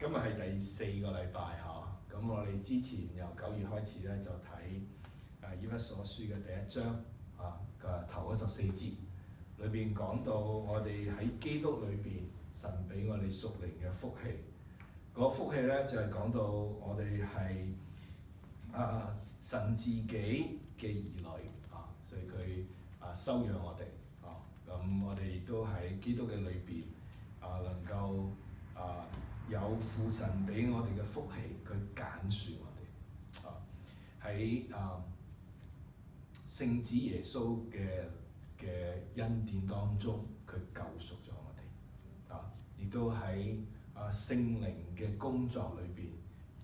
今日係第4個禮拜嚇，咁我哋之前由9月開始咧就睇以弗所書嘅第1章嘅頭嗰14節，裏邊講到我哋喺基督裏邊，神俾我哋屬靈嘅福氣。嗰個福氣咧就係講到我哋係神自己嘅兒女所以佢收養我哋咁我哋亦都喺基督嘅裏邊能夠有父神俾我哋嘅福氣，佢揀選我哋喺聖子耶穌嘅恩典當中，佢救贖咗我哋亦都喺聖靈嘅工作裏邊，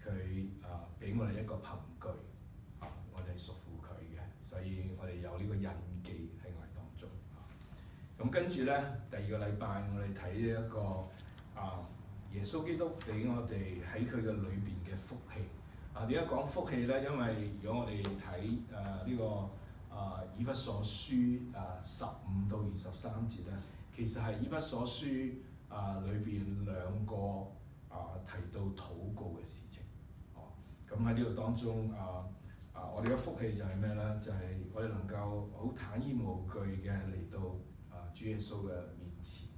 佢俾我哋一個憑據我哋係屬乎佢嘅，所以我哋有呢個印記喺我哋當中咁跟住咧，第2個禮拜我哋睇呢一個耶穌基督俾我哋喺佢嘅裏邊嘅福氣點解講福氣咧？因為如果我哋睇呢個以弗所書15到23節咧，其實係以弗所書裏邊2個提到禱告嘅事情咁喺呢度當中我哋嘅福氣就係咩咧？就係我哋能夠好坦然無懼嘅嚟到主耶穌嘅面前。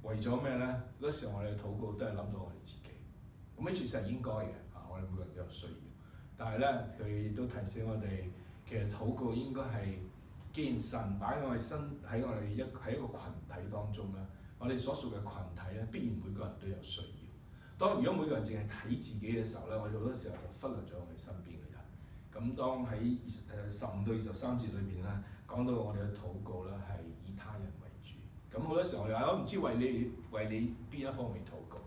為咗咩咧？嗰時候我哋嘅禱告都係諗到我哋自己，咁呢其實係應該嘅我哋每個人都有需要。但係咧，佢都提醒我哋，其實禱告應該係，既然神擺我哋喺我哋喺一個群體當中咧，我哋所屬嘅群體咧，必然每個人都有需要。當如果每個人淨係睇自己嘅時候咧，我哋好多時候就忽略咗我哋身邊嘅人。咁當喺15到23節裏邊咧，講到我哋嘅禱告咧係以他人為主。咁好多時候我哋話我唔知為你邊一方面禱告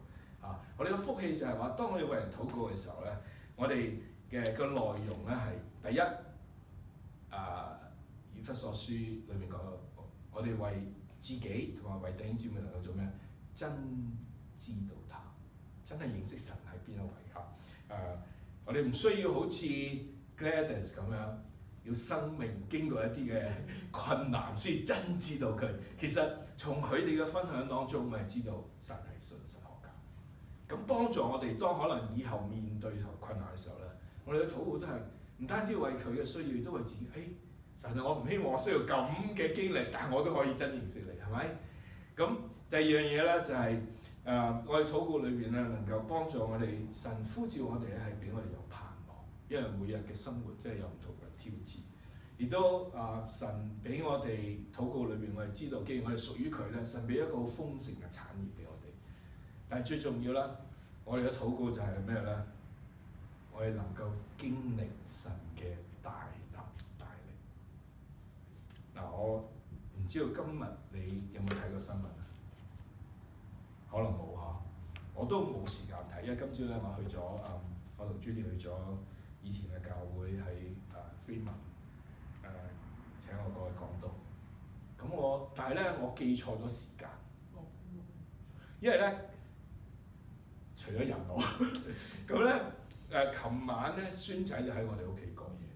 我哋嘅福氣就係話，當我哋為人禱告嘅時候咧，我哋嘅個內容咧係第一以弗所書裏面講到，我哋為自己同埋為弟兄姊妹能夠做咩？真知道他，真係認識神喺邊一位我哋唔需要好似 Gladys 咁樣，要生命經過一啲嘅困難先真知道佢。其實從佢哋嘅分享當中，我哋知道神係信實可靠。咁幫助我哋當可能以後面對同困難嘅時候咧，我哋嘅禱告都係唔單止為佢嘅需要，都為自己。神啊，我唔希望我需要咁嘅經歷，但係我都可以真認識你，係咪？咁第二樣嘢咧就係我哋禱告裏邊咧，能夠幫助我哋神呼召我哋咧，係俾我哋有盼望，因為每日嘅生活真係有唔同嘅挑戰，亦都神俾我哋禱告裏邊，我哋知道，既然我哋屬於佢咧，神俾一個好豐盛嘅產業俾我哋。但係最重要啦，我哋嘅禱告就係咩咧？我哋能夠經歷神嘅大能大力。我唔知道今日你有冇睇過新聞啊？可能冇我都冇時間睇，因為今朝咧我去咗我同 Judy 去咗以前嘅教會喺Freeman 請我過去講道。咁但係咧我記錯咗時間，因為咧除咗人我，咁咧琴晚咧孫仔就喺我哋屋企過夜。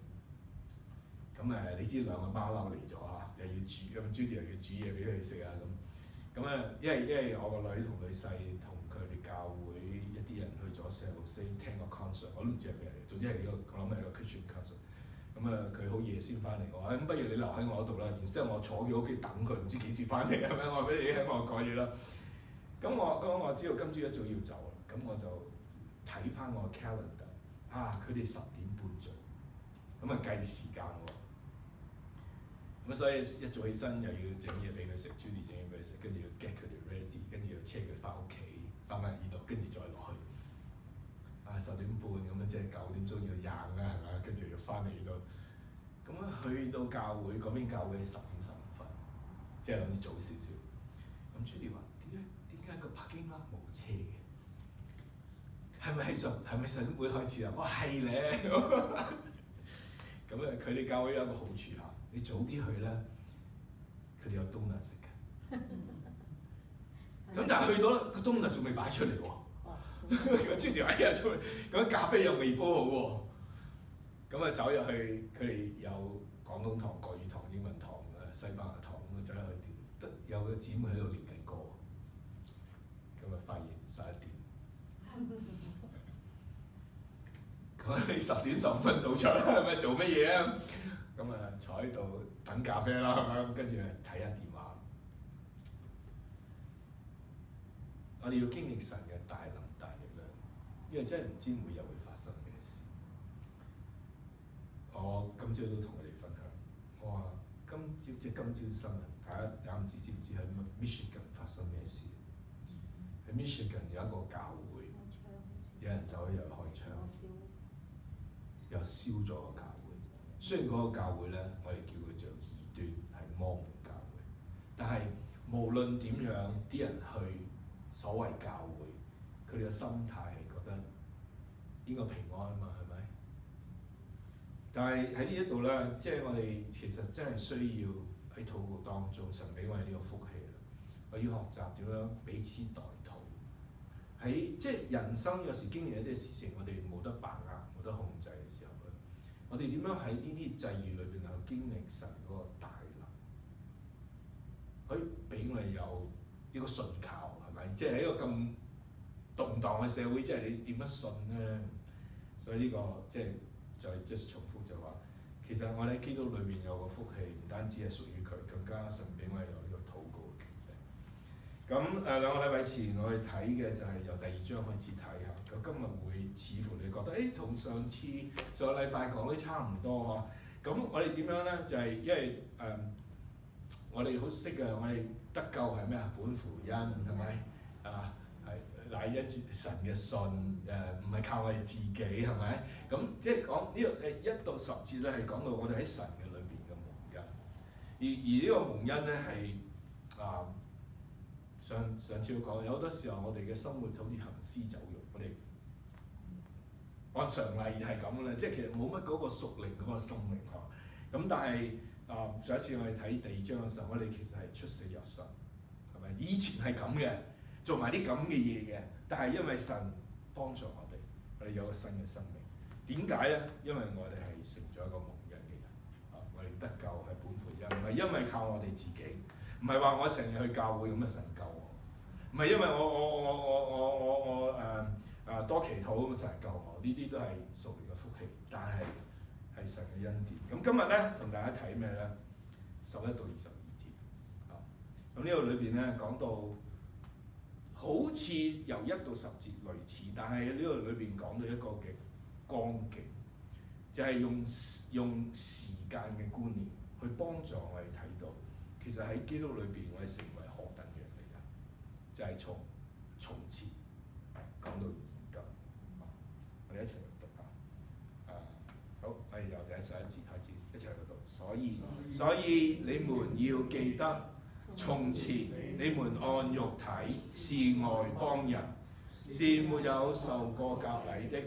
咁你知2個貓騮嚟咗又要煮，咁 Judy 又要煮嘢俾佢食咁因為我個女同女婿同佢哋教會一啲人去咗聖路西聽個 concert， 我都唔知係咩嚟，總之係我諗係一個 Christian concert。佢好夜先翻嚟，我話不如你留喺我度啦，然之後我坐喺屋企等佢，唔知幾時翻嚟咁樣，我話俾你聽我講嘢啦。咁我知道今朝一早要走啦，咁我就睇翻我 calendar， 佢哋10點半做，咁計時間喎。咁所以一早起身又要整嘢俾佢食 ，Judy 整嘢俾佢食，跟住要 get 佢哋 ready， 跟住要車佢翻屋企，翻返呢度，跟住再落去。10點半咁即係9點鐘要扔啦，係咪？跟住要翻嚟呢度。咁去到教會嗰邊教會10點15分，即係諗住早少少。咁 Judy 話：點解個北京啦冇車嘅？係咪神會開始啊？我係咧。咁佢哋教會有一個好處你早啲去咧，佢哋有冬甩食嘅。咁但係去到個冬甩仲未擺出嚟喎。Judy 話：咁咖啡又未煲好喎。咁走入去，佢哋有廣東堂、國語堂、英文堂、西班牙堂走入去，得有個姊妹喺度練緊歌。咁發現11點。你10點15分到場啦，係咪做乜嘢啊？咁啊坐喺度等咖啡啦，係咪？跟住睇下電話。我哋要經歷神嘅大能大力量，因為真係唔知每日會發生咩事。我今朝都同佢哋分享，我話今朝新聞，大家唔知喺Michigan 發生咩事？喺 Michigan 有一個教會，有人走去又開槍，又燒咗個教會。雖然嗰個教會咧，我哋叫佢做異端，係摩門教會，但係無論點樣，啲人去所謂教會，佢哋嘅心態係覺得應該平安啊嘛，係咪？但係喺呢一度咧，即係我哋其實真係需要喺禱告當中，神俾我哋呢個福氣啦。我要學習點樣彼此代禱。喺即係人生有時經歷一啲事情，我哋冇得把握、冇得控制嘅時候咧，我哋點樣喺呢啲際遇裏邊去經歷神嗰個大能，可以俾我哋有呢個信靠，係咪？即係喺一個咁動盪嘅社會，即係你點樣信咧？所以呢個即係再重複就話，其實我哋喺基督裏邊有個福氣，唔單止係屬於佢，更加神俾我哋有呢個禱告嘅權利。咁2個禮拜前我哋睇嘅就係由第2章開始睇下。咁今日會似乎你覺得同上個禮拜講啲差唔多嗬。咁我哋點樣咧？就係因為我哋好識嘅，我哋得救係咩啊？本乎恩係咪啊？係乃因神嘅信唔係靠我哋自己係咪？咁即係講呢個1到10節咧，係講到我哋喺神嘅裏邊嘅蒙恩。而呢個蒙恩咧係上次我講，有好多時候我哋嘅生活好似行屍走肉，我哋按常例係咁嘅，即係其實冇乜嗰個屬靈嗰個生命嚇。咁但係上一次我哋睇第2章嘅時候，我哋其實係出死入生，係咪？以前係咁嘅，做埋啲咁嘅嘢嘅，但係因為神幫助我哋有個新嘅生命。點解咧？因為我哋係成咗一個蒙恩嘅人，我哋得救係本乎恩，唔係因為靠我哋自己，唔係話我成日去教會咁啊神救我，唔係因為我多祈禱咁神救我，呢啲都係屬靈嘅福氣，但係係神嘅恩典。咁今日咧同大家睇咩咧？11到22節。咁呢度裏邊咧講到好似由1到10節類似，但係呢度裏邊講到一個嘅光景，就係用時間嘅觀念去幫助我哋睇到，其實喺基督裏邊我哋成為何等樣嘅人，就係從前講到而今。我哋一齊去讀下。好，我哋由第11節開始一齊去讀。所以你們要記得，從前你們按肉體是外邦人，是沒有受過割禮的。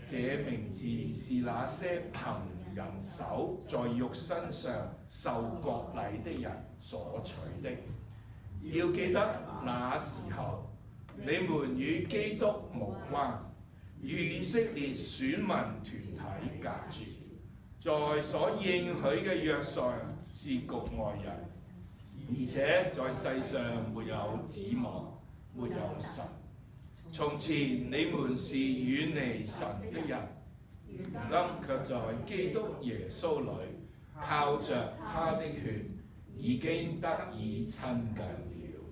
這名字是那些憑人手在肉身上受割禮的人所取的。要記得那時候，你們與基督無關，與以色列選民團體隔絕，在所應許嘅約上是局外人，而且在世上沒有指望，沒有神。從前你們是遠離神的人，如今卻在基督耶穌裏靠着他的血已經得以親近了，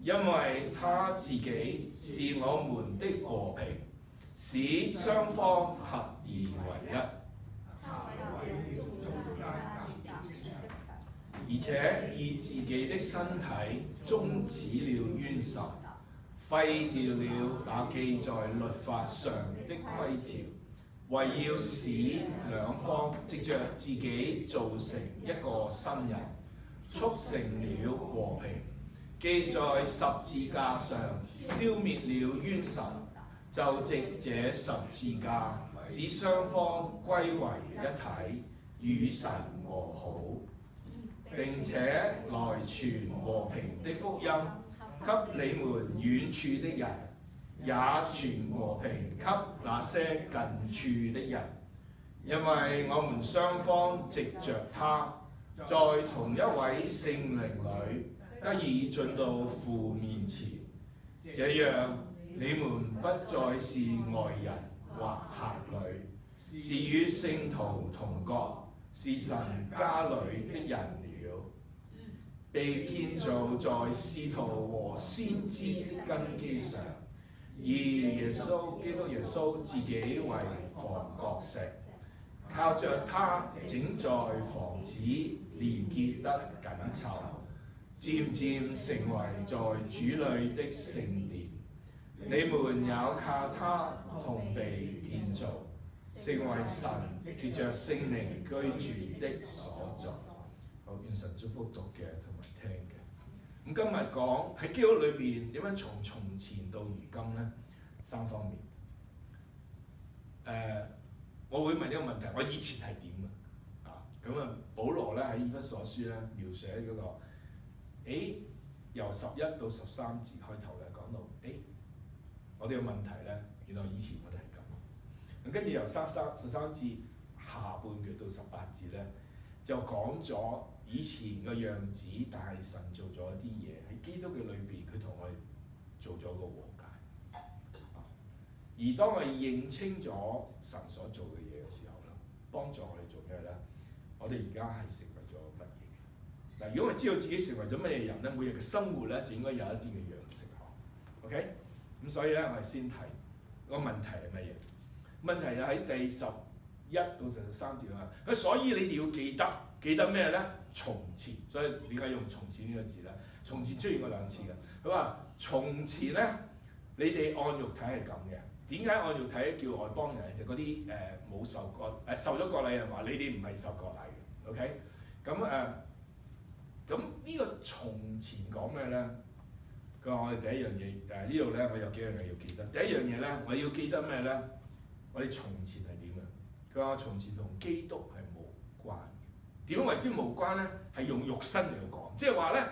因為他自己是我們的和平，使雙方合而為一，而且以自己的身體終止了冤仇，廢掉了那記在律法上的規條，為要使兩方藉着自己造成一個新人，促成了和平，既在十字架上消滅了冤仇，就藉這十字架使雙方歸為一體，與神和好，並且來傳和平的福音給你們遠處的人，也傳和平給那些近處的人，因為我們雙方藉着他，在同一位聖靈裏得以進到父面前，這樣你們不再是外人或客旅，是與聖徒同國，是神家裏的人了，被建造在使徒和先知的根基上，以基督耶穌自己為房角石，靠着他整在房子連結得緊湊，漸漸成為在主裏的聖殿。你們也靠他同被建造，成為神藉着聖靈居住的所在。好，願神祝福讀嘅同埋聽嘅。咁今日講喺基督裏邊點樣從前到如今呢？3方面。我會問一個問題：我以前係點啊？咁啊，保羅咧喺以弗所書咧描寫嗰個，由11到13節開頭咧講到，我哋嘅問題咧，原來以前我哋係咁。咁跟住由13節下半句到18節咧，就講咗以前嘅樣子，但係神做咗一啲嘢喺基督嘅裏邊，佢同我哋做咗個和解。而當我哋認清咗神所做嘅嘢嘅時候咧，幫助我哋做咩咧？我哋而家係成為咗乜嘢？嗱，如果我哋知道自己成為咗乜嘢人咧，每日嘅生活咧就應該有一啲嘅樣式。OK？咁所以咧，我哋先睇個問題係乜嘢？問題就喺第11到13節啦。所以你哋要記得咩咧？從前，所以點解用從前呢個字咧？從前出現過2次嘅。佢話從前咧，你哋按肉體係咁嘅。點解按肉體叫外邦人？就嗰啲冇受割受咗割禮人話你哋唔係受割禮嘅。OK？咁呢個從前講咩咧？佢話我哋第一樣嘢呢度咧，我有幾樣嘢要記得。第一樣嘢咧，我要記得咩咧？我哋從前係點嘅？佢話從前同基督係無關嘅。點樣為之無關咧？係用肉身嚟講，即係話咧。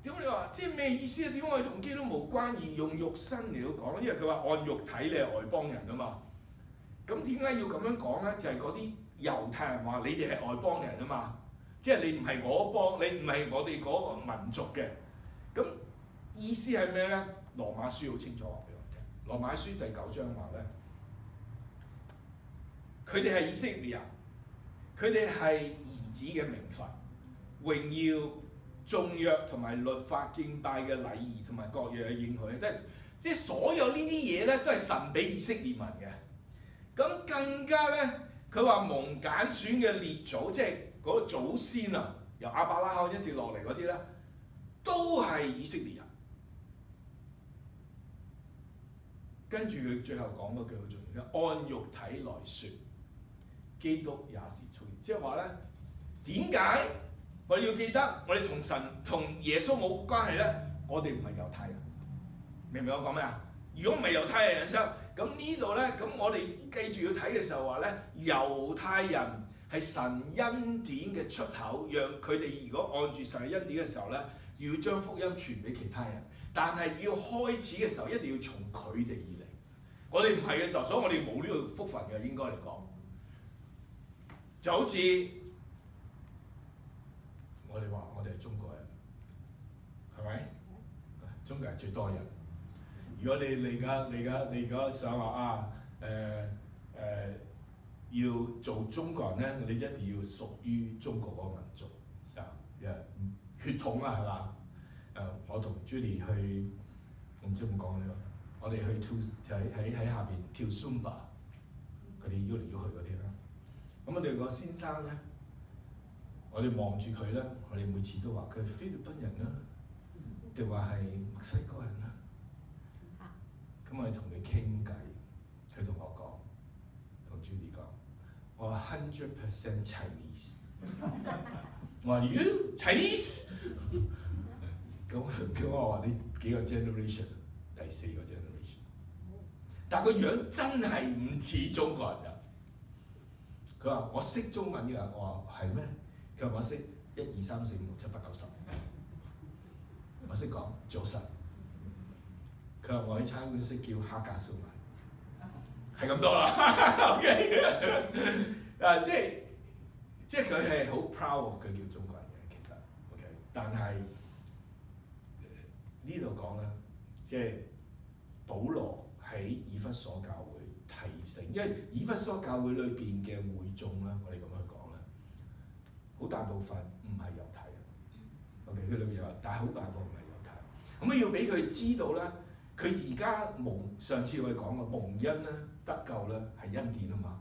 點解你話即係咩意思啊？點解我哋同基督無關而用肉身嚟到講？因為佢話按肉體你係外邦人啊嘛。咁點解要咁樣講咧？就係嗰啲猶太人話你哋係外邦人啊嘛。即係你唔係我邦，你唔係我哋嗰個民族嘅。咁意思係咩咧？羅馬書好清楚話俾我聽。羅馬書第9章話咧，佢哋係以色列人，佢哋係兒子嘅名分、榮耀、眾約同埋律法敬拜嘅禮儀同埋各樣嘅應許，即係所有呢啲嘢咧，都係神俾以色列民嘅。咁更加咧，佢話蒙揀選嘅列祖，即係嗰個祖先啊，由亞伯拉罕一直落嚟嗰啲咧，都係以色列人。跟住佢最後講嗰句好重要嘅，按肉體來説，基督也是出現，即係話咧，點解？我哋要記得，我哋同神同耶穌冇關係咧，我哋唔係猶太人，明唔明我講咩啊？如果唔係猶太人生，咁呢度咧，咁我哋記住要睇嘅時候話咧，猶太人係神恩典嘅出口，讓佢哋如果按住神嘅恩典嘅時候咧，要將福音傳俾其他人，但係要開始嘅時候一定要從佢哋而嚟。我哋唔係嘅時候，所以我哋冇呢個福分嘅，應該嚟講，就好似。我哋話我哋係中國人，係咪？中國人最多人。如果你而家想話要做中國人咧，你一定要屬於中國嗰個民族血統啊，係嘛？我同 Judy 去，我唔知點講呢個，我哋去跳喺下邊跳 Zumba， 佢哋喐嚟喐去嗰啲啦。咁我哋個先生咧。我哋望住佢咧，我哋每次都話佢係菲律賓人啦，定話係墨西哥人啦。咁我哋同佢傾偈，佢同我講，同 Judy 講，我話 100% Chinese。我話 You Chinese？ 咁我話你幾個 generation？ 第4個 generation。但個樣真係唔似中國人㗎。佢話我識中文㗎，我話係咩？佢話我識1、2、3、4、5、6、7、8、9、10，我識講早晨。佢話我喺餐館識叫蝦架燒賣，係咁多啦。OK， 即係佢係好 proud， 佢叫中國人嘅其實。OK， 但係呢度講咧，即係保羅喺以弗所教會提醒，因為以弗所教會裏邊嘅會眾啦，我哋咁樣講啦，好大部分唔係猶太人。OK， 佢裏邊有，但係好大部分唔係猶太人。咁要俾佢知道咧，佢而家上次我哋講過蒙恩咧得救咧係恩典啊嘛。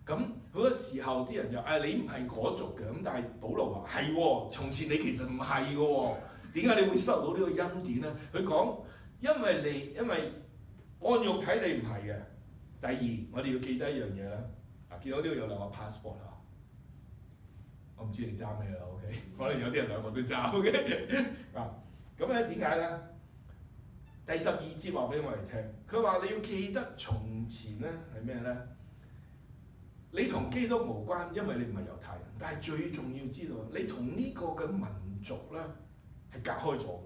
咁好多時候啲人就你唔係嗰族嘅，咁但係保羅話係喎，從前你其實唔係嘅喎，點解你會收到呢個恩典咧？佢講因為按肉體你唔係嘅。第二，我哋要記得一樣嘢咧，見到呢度有兩個 passport 啊，我唔知你揸咩啦 ，OK？ 可能有啲人兩個都揸 ，OK？ 咁咧點解咧？第12節話俾我哋聽，佢話你要記得從前咧係咩咧？你同基督無關，因為你唔係猶太人。但係最重要知道，你同呢個嘅民族咧係隔開咗。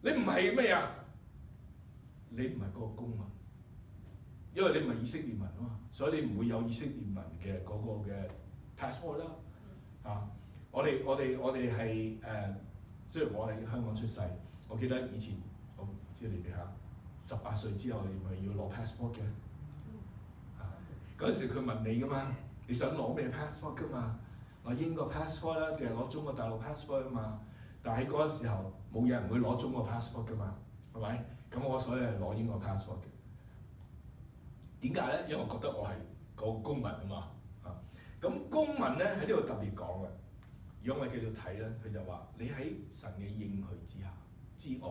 你唔係咩啊？你唔係嗰個公民，因為你唔係以色列民啊嘛，所以你唔會有以色列民嘅嗰個嘅 passport 啦。我哋係雖然我喺香港出世，我記得以前我唔知你哋18歲之後，你咪要攞 passport 嘅。嗰陣時佢問你噶嘛，你想攞咩 passport 噶嘛？攞英國 passport 啦，定係攞中國大陸 passport 啊嘛？但係喺嗰陣時候冇人會攞中國 passport 噶嘛，係咪？咁我所以係攞英國 passport 嘅。點解咧？因為我覺得我係個公民啊嘛。咁公民咧喺呢度特別講嘅。如果我哋繼續睇咧，佢就話你喺神嘅應許之外，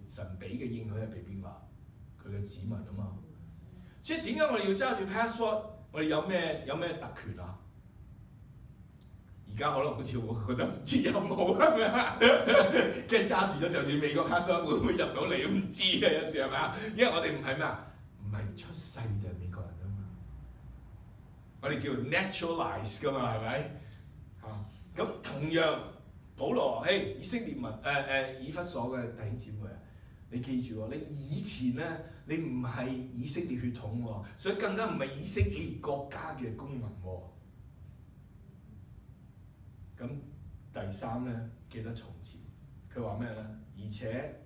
神俾嘅應許係俾邊個？佢嘅子民啊嘛。即係點解我哋要揸住 passport？ 我哋有咩特權啊？而家可能好似我覺得唔知有冇係咪啊？跟住揸住咗就算美國 passport 會唔會入到嚟都唔知嘅，有時係咪啊？因為我哋唔係咩啊？唔係出世就係美國人啊嘛。我哋叫 naturalize 㗎嘛，係咪？咁同樣保羅以色列民以弗所嘅弟兄姊妹啊，你記住喎，你以前咧。你唔係以色列血統喎，所以更加唔係以色列國家嘅公民喎。咁第三咧，記得從前，佢話咩咧？而且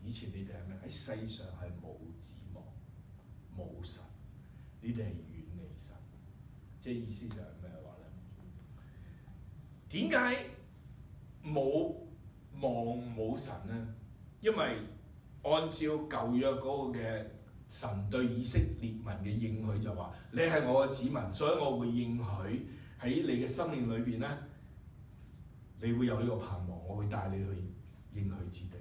以前你哋係咩？喺世上係冇指望、冇神，你哋係遠離神。即係意思就係咩話咧？點解冇望冇神咧？因為按照舊約嗰個嘅神對以色列民嘅應許就話：你係我嘅子民，所以我會應許喺你嘅生命裏邊咧，你會有呢個盼望，我會帶你去應許之地。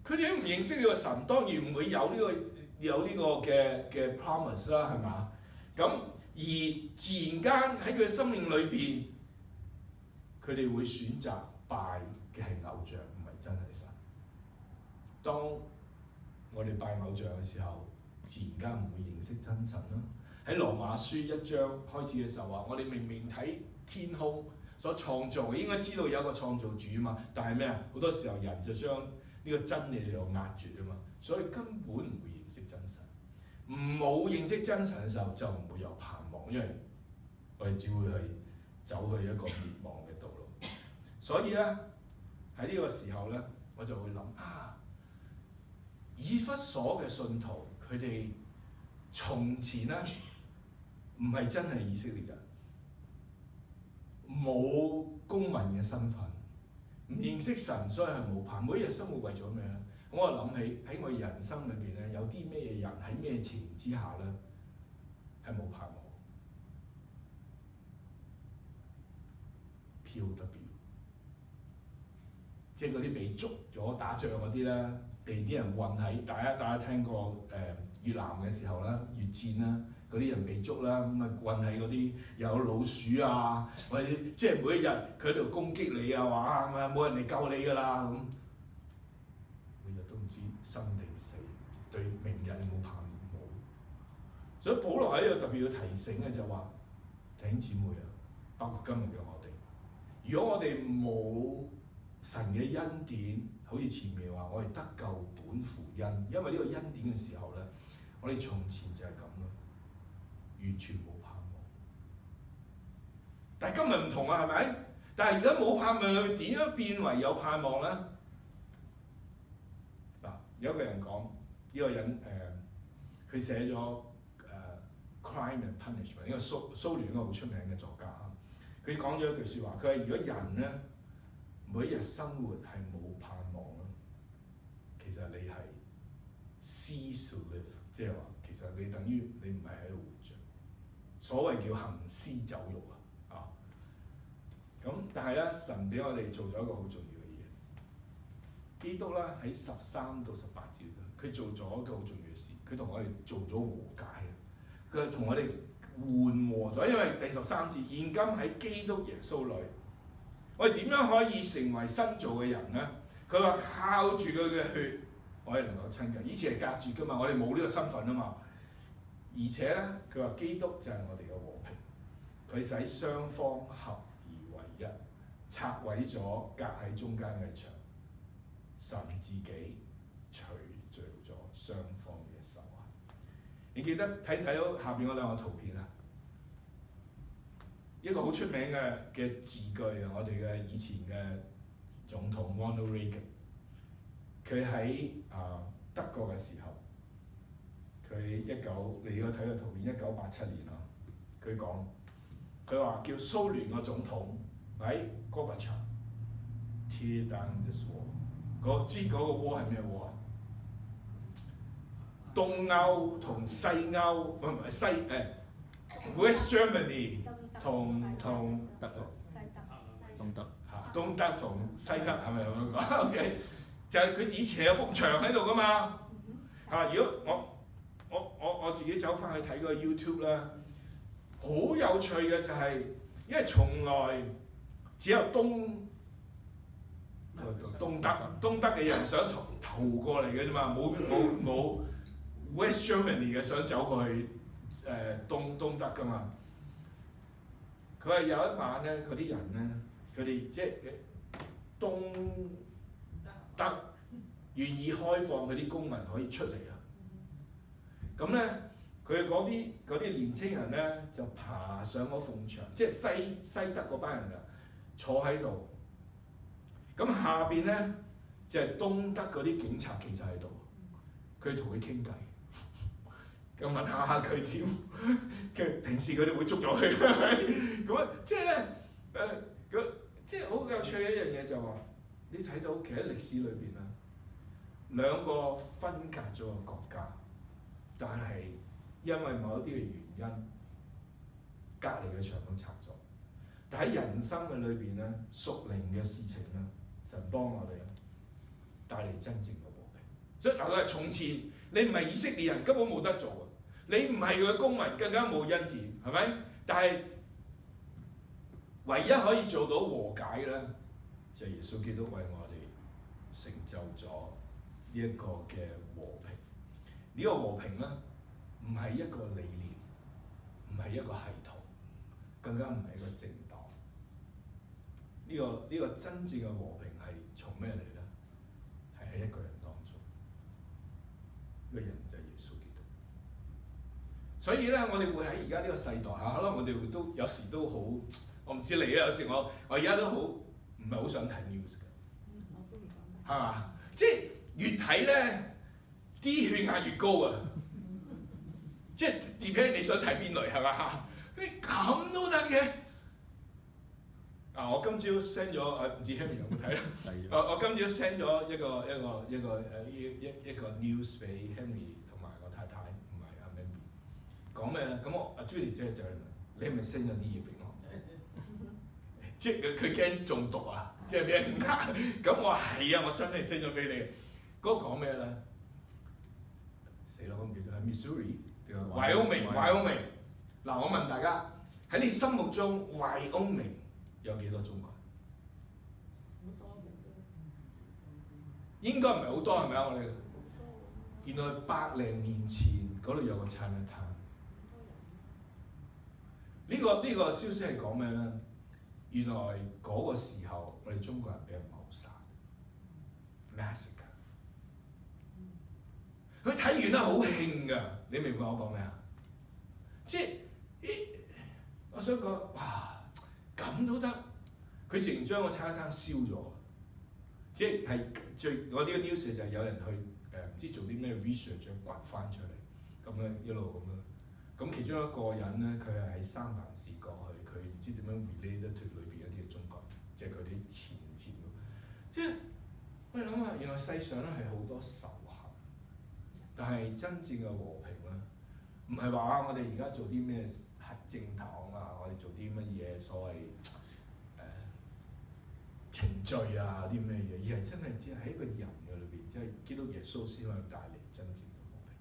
佢哋都唔認識呢個神，當然唔會有呢個嘅 promise 啦，係嘛？咁而自然間喺佢嘅生命裏邊，佢哋會選擇拜嘅係偶像，唔係真係神。當我哋拜偶像嘅時候，自然間唔會認識真神啦。喺羅馬書1章開始嘅時候話：我哋明明睇天空所創造嘅，應該知道有一個創造主啊嘛。但係咩啊？好多時候人就將呢個真理嚟到壓住啊嘛，所以根本唔會認識真神。冇認識真神嘅時候，就唔會有盼望，因為我哋只會去走去一個滅亡嘅道路。所以咧喺呢個時候咧，我就會諗以弗所嘅信徒，佢哋從前咧唔係真係以色列人，冇公民嘅身份，唔認識神，所以係冇盼。每一日生活為咗咩咧？我就諗起喺我人生裏邊咧，有啲咩人喺咩情形之下咧係冇盼望。POW， 即係嗰啲被捉咗打仗嗰啲咧。被啲人運喺，大家聽過越南嘅時候啦，越戰啦，嗰啲人被捉啦，咁啊運喺嗰啲有老鼠啊，或者即係每一日佢喺度攻擊你啊，話冇人嚟救你㗎啦咁，每日都唔知生定死，對明日有冇盼望。所以保羅喺呢度特別要提醒嘅就話，弟兄姊妹啊，包括今日嘅我哋，如果我哋冇神嘅恩典，好似前面話，我哋得救本乎恩，因為呢個恩典嘅時候咧，我哋從前就係咁咯，完全冇盼望。但係今日唔同啊，係咪？但係而家冇盼望，佢點樣變為有盼望咧？嗱，有一個人講，呢個人佢寫咗Crime and Punishment， 呢個蘇聯一個好出名嘅作家啊。佢講咗一句説話，佢話如果人咧每一日生活係冇盼望咧，其實你係 cease to live， 即係話其實你等於你唔係喺度活着。所謂叫行屍走肉啊！咁但係咧，神俾我哋做咗一個好重要嘅嘢。基督咧喺13到18節，佢做咗一個好重要嘅事，佢同我哋做咗和解啊！佢同我哋緩和咗，因為第13節，現今喺基督耶穌裏，我哋點樣可以成為新造嘅人咧？佢話靠住佢嘅血，我哋能夠親近。以前係隔絕噶嘛，我哋冇呢個身份啊嘛。而且咧，佢話基督就係我哋嘅和平，佢使雙方合而為一，拆毀咗隔喺中間嘅牆，神自己除罪咗雙方嘅仇恨。你記得睇到下邊嗰兩個圖片啊？一個好出名嘅字句啊！我哋嘅以前嘅總統 Ronald Reagan， 佢喺德國嘅時候。你如果睇個圖片，1987年啊，佢話叫蘇聯個總統喺 Gorbachev tear down this wall。知嗰個 wall 係咩 wall 啊？東歐同西歐唔係西West Germany 同德國，東德同西德係咪咁樣講？OK， 就係佢以前有幅牆喺度噶嘛。如果我自己走翻去睇個 YouTube 啦，好有趣嘅就係，因為從來只有東德嘅人想逃過嚟嘅啫嘛，冇 West Germany 嘅想走過去東德噶嘛。佢話有一晚咧，嗰啲人咧，佢哋即係東德願意開放佢啲公民可以出嚟啊。咁咧，佢嗰啲年青人咧就爬上嗰埲牆，即係西德嗰班人啊，坐喺度。咁下邊咧就係東德嗰啲警察其實喺度，佢同佢傾偈，咁問下佢點。佢平時佢哋會捉咗佢，咁啊，即係咧即係好有趣嘅一樣嘢就話，你睇到其實喺歷史裏邊啊，兩個分隔咗嘅國家。但係因為某一啲嘅原因，隔離嘅牆都拆咗。但喺人生嘅裏邊咧，屬靈嘅事情咧，神幫我哋帶嚟真正嘅和平。所以佢係從前你唔係以色列人，根本冇得做啊！你唔係佢嘅公民，更加冇恩典，係咪？但係唯一可以做到和解嘅咧，就係耶穌基督為我哋成就咗呢一個嘅和平。呢個和平咧，唔係一個理念，唔係一個系統，更加唔係一個政黨。呢個真正嘅和平係從咩嚟咧？係喺一個人當中，呢個人就係耶穌基督。所以咧，我哋會喺而家呢個世代可能我哋都有時都好，我唔知你啦。有時我而家都好唔係好想睇 news 嘅，係嘛？即係越睇咧。啲血壓越高啊！即係 depend 你想睇邊類係嘛？你咁都得嘅？我今朝 send 咗唔知 Henry 有冇睇啦？我今朝 send 咗一個 news 俾 Henry 同埋我太太同埋阿 Mandy 講咩咧？咁我阿 Judy 姐就係問你係咪 send 咗啲嘢俾我？即係佢驚中毒啊！即係俾人呃。咁我話係啊，我真係 send 咗俾你。嗰個講咩咧？死啦！我唔記得係 Missouri 定係 Wyoming。嗱，我問大家喺你心目中 Wyoming 有幾多中國人？好多應該唔係好多係咪啊？我哋原來100零年前嗰度有個 Chinatown。呢個消息係講咩咧？原來嗰個時候我哋中國人俾人謀殺 ，massacre。佢睇完咧好興㗎，你明唔明我講咩啊？即係我想講，哇咁都得，佢直情將個餐廳燒咗，即係我呢個 news 就係有人去唔知做啲咩 research 掘翻出嚟，咁樣一路咁樣。咁其中一個人咧，佢係喺三藩市過去，佢唔知點樣 relate 得出裏邊一啲嘅中國人，即係佢啲前節咯。即係我哋諗下，原來世上咧係好多仇恨，但係真正嘅和平咧，唔係話我哋而家做啲咩政黨啊，我哋做啲乜嘢所謂程序啊啲咩嘢，而係真係只係喺一個人嘅裏邊，即係基督耶穌先可以帶嚟真正嘅和平，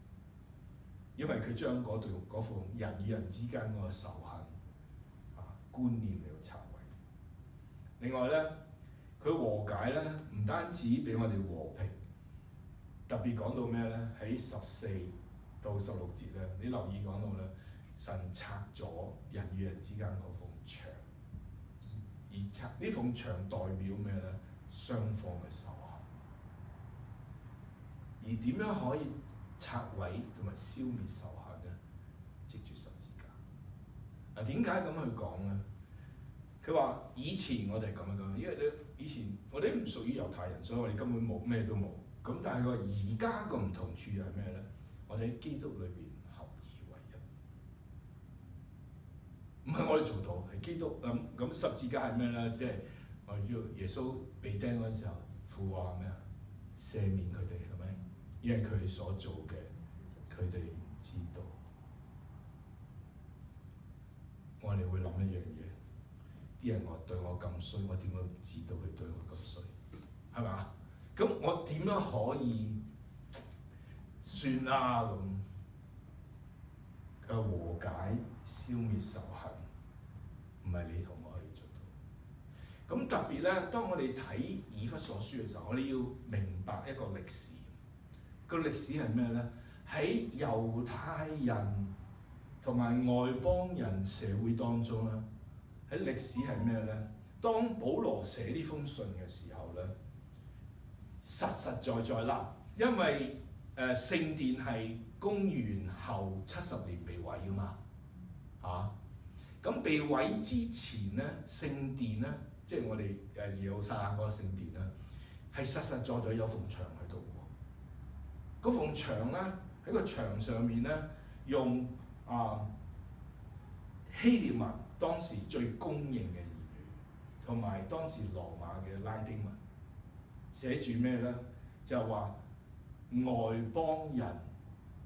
因為佢將嗰副人與人之間嗰個仇恨觀念嚟到拆毀。另外咧，佢和解咧唔單止俾我哋和平，特別講到咩咧？喺14到16節咧，你留意講到咧，神拆咗人與人之間嗰埲牆，而拆呢埲牆代表咩咧？雙方嘅仇恨。而點樣可以拆毀同埋消滅仇恨咧？藉住十字架。點解咁去講咧？佢話以前我哋係咁樣講，因為以前我哋唔屬於猶太人，所以我哋根本冇咩都冇。咁但係佢話而家個唔同處係咩咧？我哋喺基督裏邊合而為一，唔係我哋做到，係基督咁十字架係咩咧？即係我哋知道耶穌被釘嗰陣時候，父話咩啊？赦免佢哋係咪？因為佢所做嘅，佢哋唔知道。我哋會諗一樣嘢，啲人對我咁衰，我點會唔知道佢對我咁衰？係嘛？咁我點樣可以算啊咁？佢話和解、消滅仇恨，唔係你同我可以做到。咁特別咧，當我哋睇以弗所書嘅時候，我哋要明白一個歷史。個歷史係咩咧？喺猶太人同埋外邦人社會當中咧，喺歷史係咩咧？當保羅寫呢封信嘅時候咧，實實在在啦，因為聖殿係公元後70年被毀噶嘛，咁被毀之前咧，聖殿咧，即係我哋耶路撒冷嗰個聖殿咧，係實實在在有埲牆喺度喎。嗰埲牆咧，喺個牆上面咧，用希臘文當時最公認嘅言語，同埋當時羅馬嘅拉丁文寫住咩咧？就係話外邦人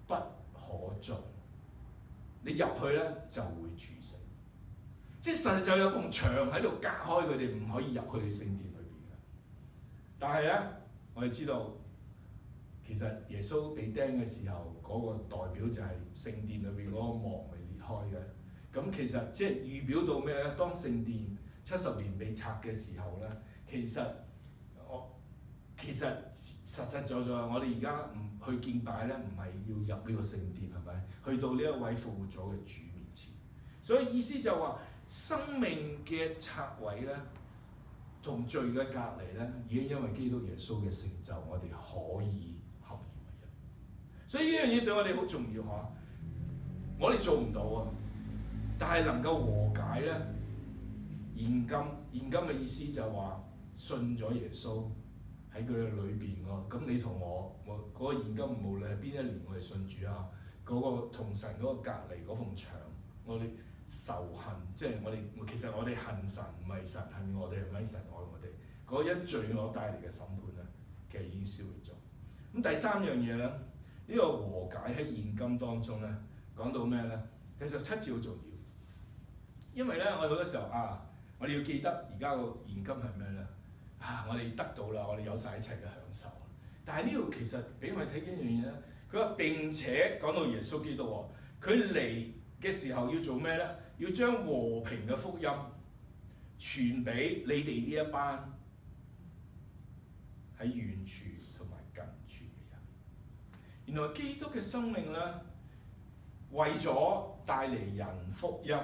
不可進，你入去咧就會處死。即係實際有埲牆喺度隔開佢哋，唔可以入去聖殿裏邊嘅。但係咧，我哋知道其實耶穌被釘嘅時候，嗰個代表就係聖殿裏邊嗰個幕未裂開嘅。咁其實即係預表到咩咧？當聖殿70年被拆嘅時候咧，其實實在在我哋而家唔去敬拜咧，唔係要入呢個聖殿係咪？去到呢一位復活咗嘅主面前。所以意思就話生命嘅拆毀咧，同罪嘅隔離咧，已經因為基督耶穌嘅成就，我哋可以合而為一。所以呢樣嘢對我哋好重要嚇。我哋做唔到啊，但係能夠和解咧，現今嘅意思就係話信咗耶穌。喺佢嘅裏邊喎，咁你同我嗰個現今無論係邊一年我哋信主啊，嗰個同神嗰個隔離嗰埲牆，我哋仇恨，即係其實我哋恨神，唔係神恨我哋，係咪神愛我哋？嗰因罪惡帶嚟嘅審判咧，其實已經消滅咗。咁第三樣嘢咧，呢個和解喺現今當中咧，講到咩咧？第17節好重要，因為咧我哋好多時候我哋要記得而家個現今係咩咧？我哋得到啦，我哋有晒一切嘅享受。但係呢度其實俾我哋睇緊一樣嘢咧，佢話並且講到耶穌基督喎，佢嚟嘅時候要做咩咧？要將和平嘅福音傳俾你哋呢一班喺遠處同埋近處嘅人。原來基督嘅生命咧，為咗帶嚟人福音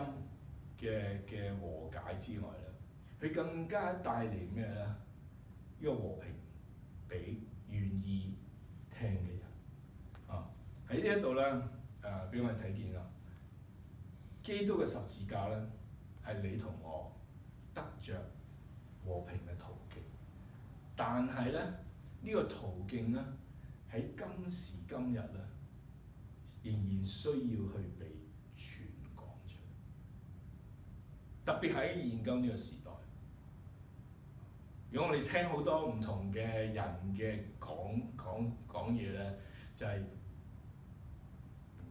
嘅和解之外咧，佢更加帶嚟咩咧？呢個和平俾願意聽嘅人喺呢一度咧，俾我哋睇見啦。基督嘅十字架咧，係你同我得着和平嘅途徑。但係咧，呢個途徑咧喺今時今日咧，仍然需要去被傳講出嚟。特別喺現今呢個時代，如果我哋聽好多唔同嘅人嘅講嘢咧，就係、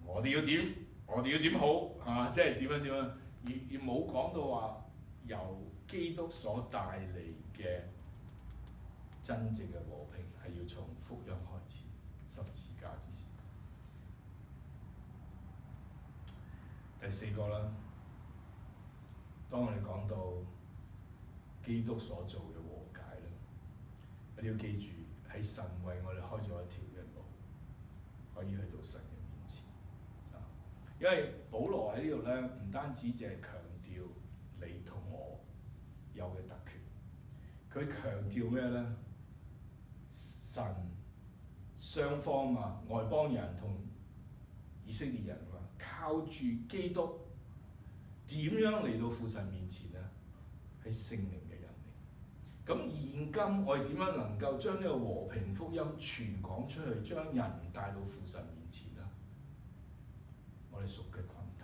我哋要點好嚇，即係點樣，而冇講到話由基督所帶嚟嘅真正嘅和平係要從福音開始，十字架之前。第四個啦，當我哋講到基督所做嘅和解啦，我哋要記住喺神為我哋開咗一條嘅路，可以去到神嘅面前。因為保羅喺呢度咧，唔單止淨係強調你同我有嘅特權，佢強調咩咧？神雙方啊，外邦人同以色列人啊，靠住基督點樣嚟到父神面前咧？係聖靈嘅人嚟。咁現今我哋點樣能夠將呢個和平福音傳講出去，將人帶到父神面前咧？我哋屬嘅群體，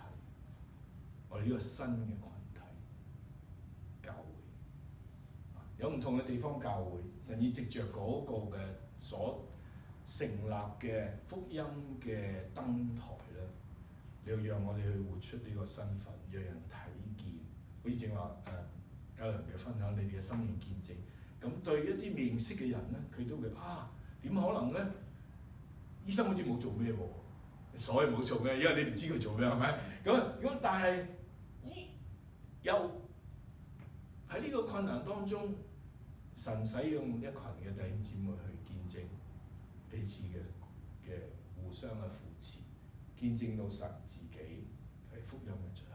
我哋呢個新嘅群體，教會有唔同嘅地方教會，神已藉着嗰個嘅所成立嘅福音嘅燈台咧，你要讓我哋去活出呢個身份，讓人睇見。好似正話阿梁嘅分享，你哋嘅生命見證。咁對一啲未認識嘅人咧，佢都會點可能咧？醫生好似冇做咩喎，所謂冇做咩，因為你唔知佢做咩係咪？咁但係又喺呢個困難當中，神使用一群嘅弟兄姊妹去見證彼此嘅互相嘅扶持，見證到神自己係福音嘅出口。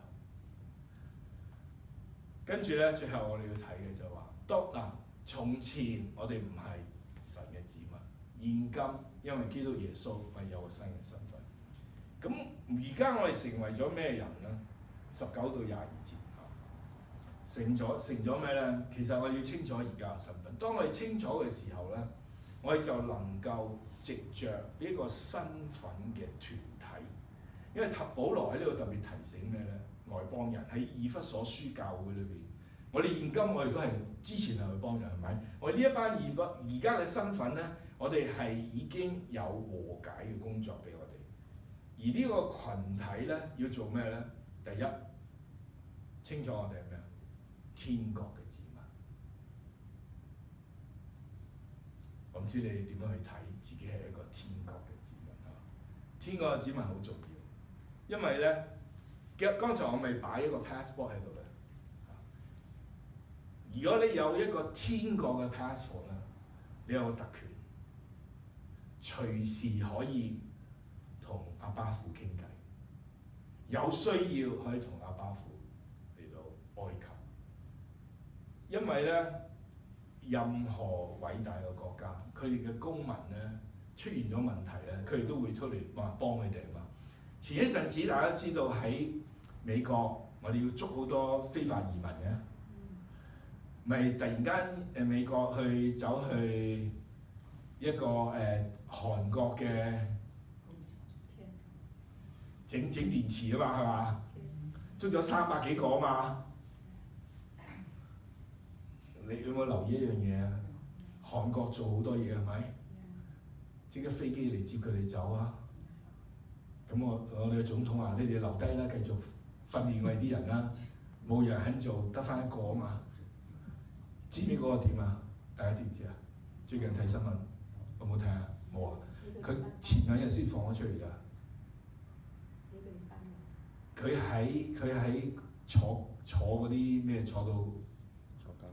跟住咧，最後我哋要睇嘅就話，從前我哋唔係神嘅子民，現今因為基督耶穌，我哋有個新嘅身份。咁而家我哋成為咗咩人咧？19到22節成咗咩咧？其實我哋要清楚而家嘅身份。當我哋清楚嘅時候咧，我哋就能夠藉着呢個身份嘅團體。因為保羅喺呢度特別提醒咩咧？外邦人喺以弗所書教會裏邊，我哋現今我哋都係之前係外邦人，係咪？我哋呢一班而家嘅身份咧，我哋係已經有和解嘅工作俾我哋。而呢個群體咧要做咩咧？第一，清楚我哋係咩？天國嘅子民。我唔知你哋點樣去睇自己係一個天國嘅子民啊？天國嘅子民好重要，因為咧，剛才我咪擺一個 passport 喺度嘅。如果你有一個天國嘅 passport 咧，你有個特權，隨時可以同阿爸父傾偈，有需要可以同阿爸父嚟到哀求。因為咧，任何偉大嘅國家，佢哋嘅公民咧出現咗問題咧，佢哋都會出嚟幫佢哋嘛。前一陣子大家知道喺美國，我哋要捉好多非法移民嘅，咪突然間美國走去一個韓國嘅整電池啊嘛，係嘛？捉咗300幾個啊嘛。你有冇留意一樣嘢啊？韓國做好多嘢係咪？即刻飛機嚟接佢哋走啊！咁我哋嘅總統話：你哋留低啦，繼續訓練我哋啲人啦。冇人肯做，得返一個啊嘛。知唔知嗰個點啊？大家知唔知啊？最近睇新聞，有冇睇啊？冇啊！佢前2日先放咗出嚟㗎。佢喺坐嗰啲咩坐到坐監，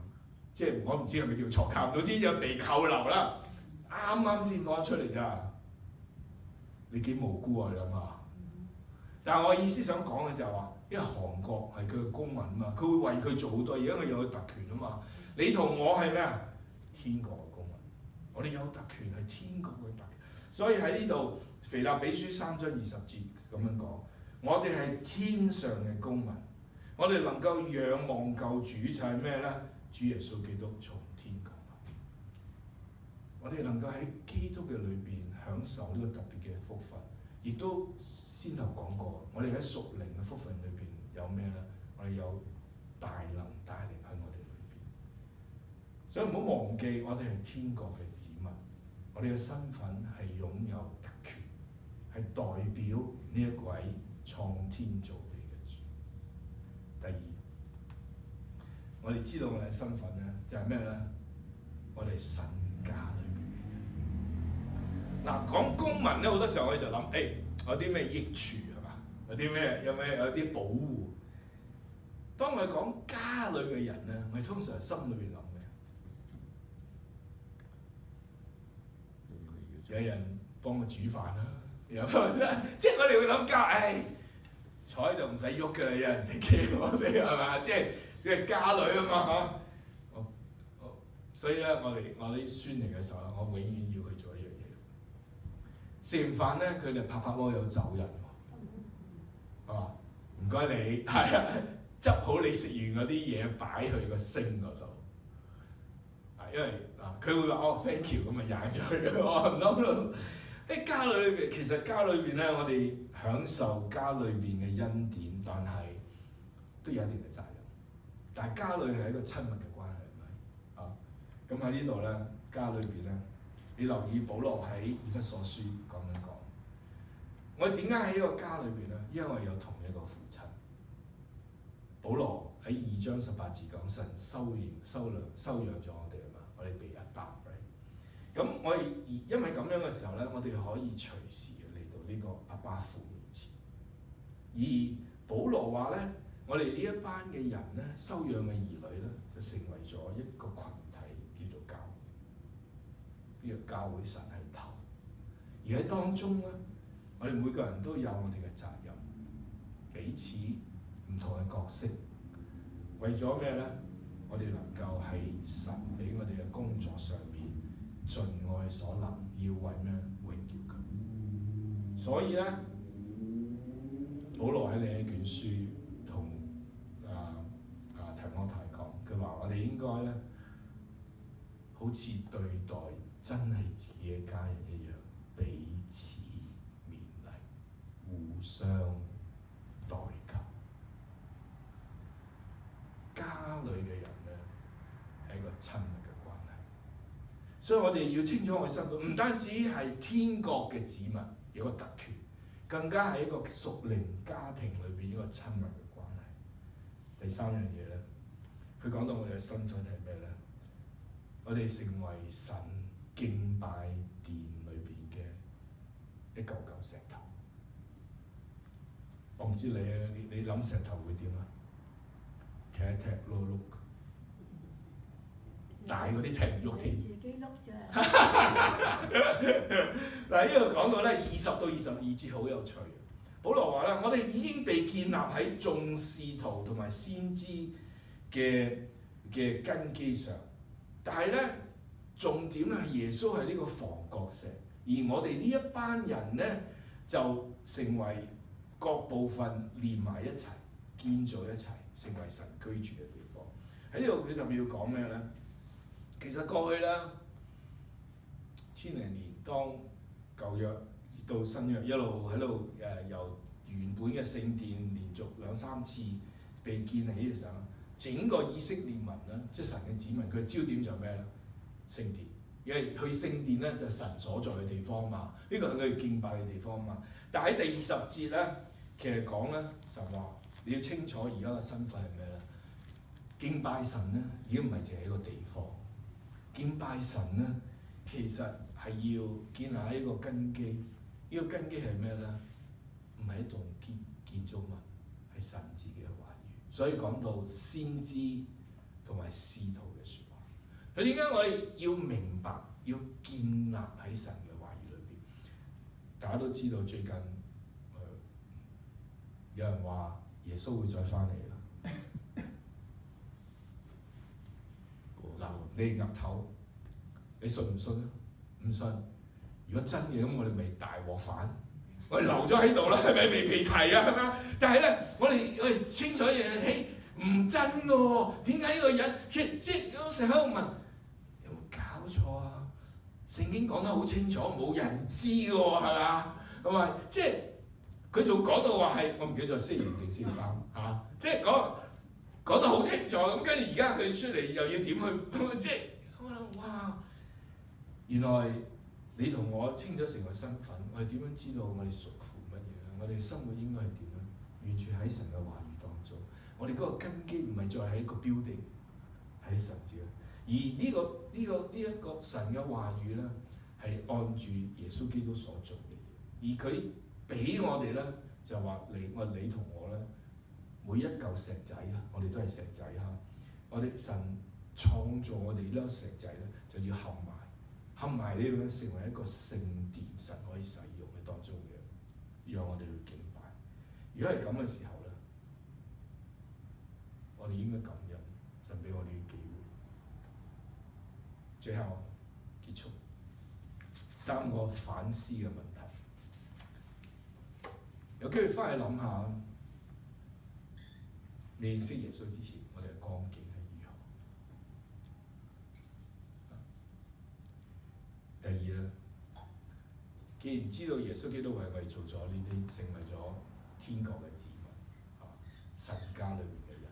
即係我唔知係咪叫坐監，總之有被扣留啦。啱先放出嚟㗎。你幾無辜啊？你諗下。但係我意思想講嘅就係話，因為韓國係佢嘅公民啊嘛，佢會為佢做好多嘢，因為佢有特權啊嘛。你同我係咩啊？天國嘅公民，我哋有特權係天國嘅特權。所以喺呢度腓立比書3章20節咁樣講，我哋係天上嘅公民，我哋能夠仰望救主就係咩咧？主耶穌基督從天降臨，我哋能夠喺基督嘅裏邊享受呢個特別嘅福分，亦都先頭講過，我哋喺屬靈嘅福分裏邊有咩咧？我哋有大能大力喺我哋裏邊，所以唔好忘記我哋係天國嘅子民，我哋嘅身份係擁有特權，係代表呢一位創天造地嘅主。第二，我哋知道我哋嘅身份咧就係咩咧？我哋神家裏邊。嗱，講公民咧，好多時候我哋就諗，有啲咩益處係嘛？有啲咩有啲保護。當我哋講家裏嘅人咧，我哋通常心裏邊諗咩？有人幫我煮飯啦，即係我哋會諗家，坐喺度唔使喐㗎啦，有人睇見我哋係嘛？即係家裏啊嘛嚇。所以咧，我啲孫嚟嘅時候咧，我永遠要佢做一樣嘢。食完飯咧，佢哋拍拍籮柚走人喎，係嘛？唔該你，係啊，執好你食完嗰啲嘢擺去個星嗰度。因為佢會話thank you 咁咪踩咗去咯。no， 喺家裏邊，其實家裏邊咧，我哋享受家裏邊嘅恩典，但係都有一定嘅責任。但係家裏係一個親密嘅關係，係咪啊？咁喺呢度咧，家裏邊咧，你留意保羅喺以弗所書咁樣講。我哋點解喺呢個家裏邊咧？因為我有同一個父親。保羅喺2章18節講神收養咗我哋啊嘛，我哋被 adopt。咁我哋因為咁樣嘅時候咧，我哋可以隨時嚟到呢個阿爸父面前。而保羅話咧，我哋呢一班嘅人咧，收養嘅兒女咧，就成為咗一個群體叫做教會。呢個教會神係頭，而喺當中咧，我哋每個人都有我哋嘅責任，彼此唔同嘅角色，為咗咩咧？我哋能夠喺神俾我哋嘅工作上面盡愛所能，要為咩榮耀佢。所以咧，保羅喺另一卷書同提摩太講，佢話我哋應該咧，好似對待真係自己嘅家人一樣，彼此勉勵，互相代求。家裏嘅人咧係一個親密嘅關係，所以我哋要清楚我哋身份，唔單止係天國嘅子民有個特權，更加係一個屬靈家庭裏邊一個親密嘅關係。第三樣嘢咧，佢講到我哋嘅身份係咩咧？我哋成為神敬拜殿裏邊嘅一嚿嚿石頭。我唔知你啊，你諗石頭會點啊？踢一踢碌碌，大嗰啲踢唔喐添。自己碌啫。嗱，呢度講到咧20到22節好有趣。保羅話咧，我哋已經被建立喺眾使徒同埋先知嘅根基上，但係咧重點咧係耶穌係呢個房角石，而我哋呢一班人咧就成為各部分連埋一齊，建造一齊，成為神居住嘅地方。喺呢度佢特別要講咩咧？其實過去咧千零年，當舊約到新約一路喺度由原本嘅聖殿連續2-3次被建起嘅時候，整個以色列民咧，即係神嘅子民，佢嘅焦點就係咩咧？聖殿，因為去聖殿咧就係神所在嘅地方嘛，呢個係佢哋敬拜嘅地方嘛。但喺第20節咧，其實講咧神話你要清楚而家嘅身份係咩咧？敬拜神咧已經唔係淨係一個地方，敬拜神咧其實係要建立喺一個根基。呢個根基係咩咧？唔係一棟建築物，係神自己嘅話語。所以講到先知同埋使徒嘅説話，佢點解我哋要明白，要建立喺神嘅話語裏邊？大家都知道最近有人話耶穌會再翻嚟啦。嗱，你岌頭，你信唔信啊？唔信。如果真嘅咁，我哋咪大鑊反，我哋留咗喺度啦，係咪未提啊？係咪？但係咧，我哋清楚一樣嘢，唔真嘅喎。點解呢個人即我成日喺度問，有冇搞錯啊？聖經講得好清楚，冇人知嘅喎，係嘛？咁啊，即係佢仲講到話係我唔記得咗星期二定星期三嚇，即係講得好清楚。咁跟住而家佢出嚟又要點去，即係我諗哇，原來你同我清咗成個身份，我哋點樣知道我哋屬乎乜嘢咧？我哋生活應該係點咧？完全喺神嘅話語當中，我哋嗰個根基唔係再喺一個 building，喺神字啦。而呢個神嘅話語咧，係按住耶穌基督所做嘅嘢，而佢俾我哋咧就話你同我咧，每一嚿石仔啊，我哋都係石仔哈。我哋神創造我哋呢粒石仔咧，就要冚埋呢樣成為一個聖殿，神可以使用嘅當中嘅，讓我哋去敬拜。如果係咁嘅時候咧，我哋應該感恩神俾我哋嘅機會。最後結束3個反思嘅問題，有機會翻去諗下，你認識耶穌之前，我哋嘅光景係如何？第二咧，既然知道耶穌基督為我哋做咗呢啲，成為咗天國嘅子民，神家裏面嘅人，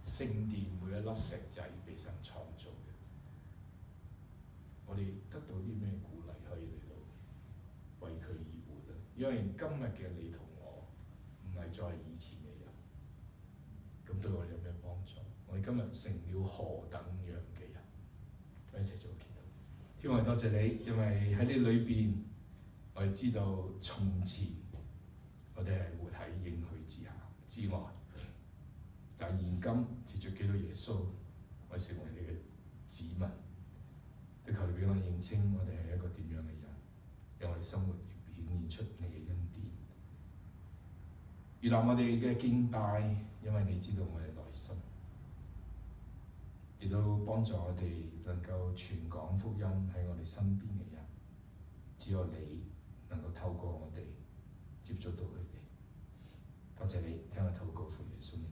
聖殿每一粒石仔被神創造嘅，我哋得到啲咩鼓勵可以嚟到為佢而活咧？因為今日嘅你同我唔係再係以前嘅人，咁對我哋有咩幫助？我哋今日成了何等樣嘅人？我一齊做祈禱。天父，多謝你，因為喺呢裏邊，我哋知道從前我哋係活喺應許之外，但現今藉著基督耶穌，我哋成為你嘅子民。求你俾我哋認清我哋係一個點樣嘅人，讓我哋生活顯現出你嘅恩典。原來我哋嘅敬拜，因為你知道我哋內心，亦都幫助我哋能夠傳講福音喺我哋身邊嘅人。只有你能夠透過我哋接觸到佢哋。多謝你聽我禱告，奉耶穌名。